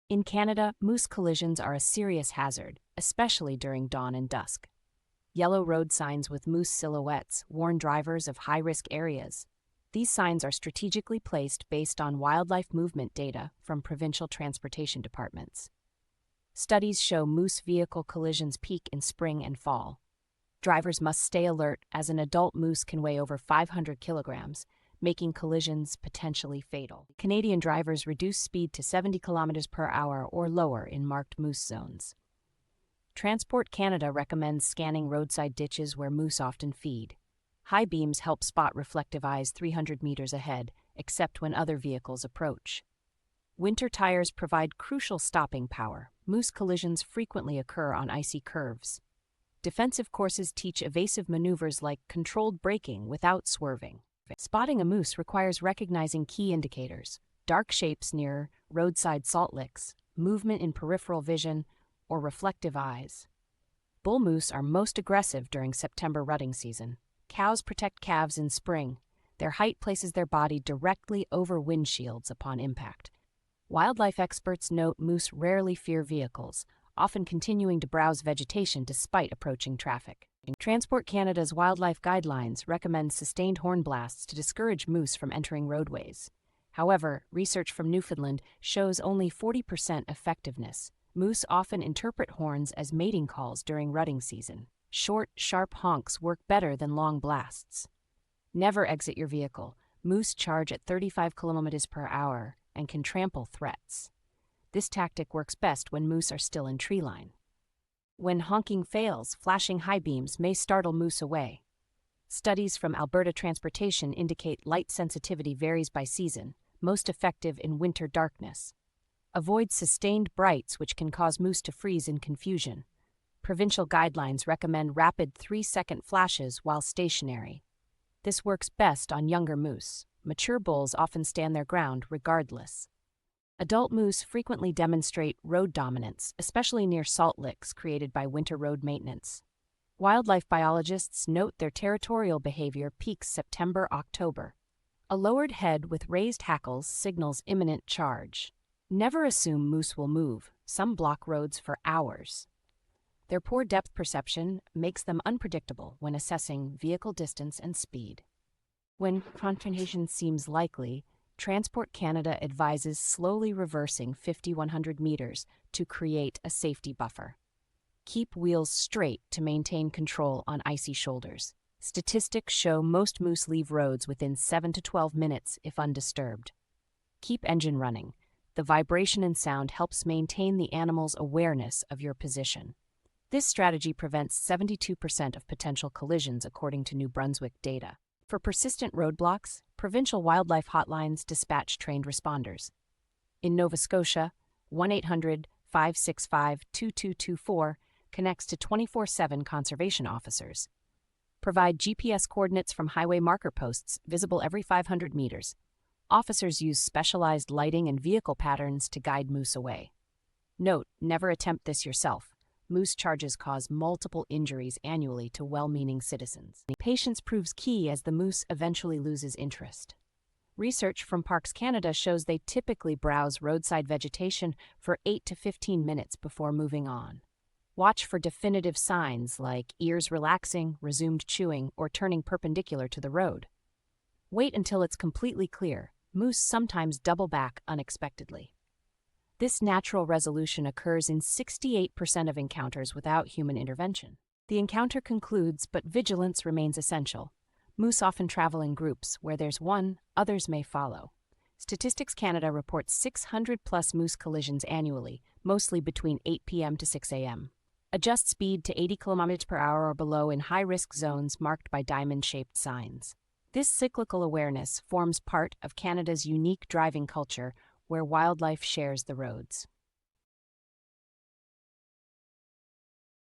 In Canada, moose collisions are a serious hazard, especially during dawn and dusk. Yellow road signs with moose silhouettes warn drivers of high-risk areas. These signs are strategically placed based on wildlife movement data from provincial transportation departments. Studies show moose vehicle collisions peak in spring and fall. Drivers must stay alert as an adult moose can weigh over 500 kilograms, making collisions potentially fatal. Canadian drivers reduce speed to 70 kilometers per hour or lower in marked moose zones. Transport Canada recommends scanning roadside ditches where moose often feed. High beams help spot reflective eyes 300 meters ahead, except when other vehicles approach. Winter tires provide crucial stopping power. Moose collisions frequently occur on icy curves. Defensive courses teach evasive maneuvers like controlled braking without swerving. Spotting a moose requires recognizing key indicators: dark shapes near roadside salt licks, movement in peripheral vision, or reflective eyes. Bull moose are most aggressive during September rutting season. Cows protect calves in spring. Their height places their body directly over windshields upon impact. Wildlife experts note moose rarely fear vehicles, often continuing to browse vegetation despite approaching traffic. Transport Canada's wildlife guidelines recommend sustained horn blasts to discourage moose from entering roadways. However, research from Newfoundland shows only 40% effectiveness. Moose often interpret horns as mating calls during rutting season. Short, sharp honks work better than long blasts. Never exit your vehicle. Moose charge at 35 kilometers per hour and can trample threats. This tactic works best when moose are still in tree line. When honking fails, flashing high beams may startle moose away. Studies from Alberta Transportation indicate light sensitivity varies by season, most effective in winter darkness. Avoid sustained brights, which can cause moose to freeze in confusion. Provincial guidelines recommend rapid 3-second flashes while stationary. This works best on younger moose. Mature bulls often stand their ground regardless. Adult moose frequently demonstrate road dominance, especially near salt licks created by winter road maintenance. Wildlife biologists note their territorial behavior peaks September-October. A lowered head with raised hackles signals imminent charge. Never assume moose will move. Some block roads for hours. Their poor depth perception makes them unpredictable when assessing vehicle distance and speed. When confrontation seems likely, Transport Canada advises slowly reversing 50-100 meters to create a safety buffer. Keep wheels straight to maintain control on icy shoulders. Statistics show most moose leave roads within 7 to 12 minutes if undisturbed. Keep engine running. The vibration and sound helps maintain the animal's awareness of your position. This strategy prevents 72% of potential collisions according to New Brunswick data. For persistent roadblocks, provincial wildlife hotlines dispatch trained responders. In Nova Scotia, 1-800-565-2224 connects to 24/7 conservation officers. Provide GPS coordinates from highway marker posts visible every 500 meters. Officers use specialized lighting and vehicle patterns to guide moose away. Note, never attempt this yourself. Moose charges cause multiple injuries annually to well-meaning citizens. Patience proves key as the moose eventually loses interest. Research from Parks Canada shows they typically browse roadside vegetation for 8 to 15 minutes before moving on. Watch for definitive signs like ears relaxing, resumed chewing, or turning perpendicular to the road. Wait until it's completely clear. Moose sometimes double back unexpectedly. This natural resolution occurs in 68% of encounters without human intervention. The encounter concludes, but vigilance remains essential. Moose often travel in groups. Where there's one, others may follow. Statistics Canada reports 600-plus moose collisions annually, mostly between 8 p.m. to 6 a.m. Adjust speed to 80 km per hour or below in high-risk zones marked by diamond-shaped signs. This cyclical awareness forms part of Canada's unique driving culture, where wildlife shares the roads.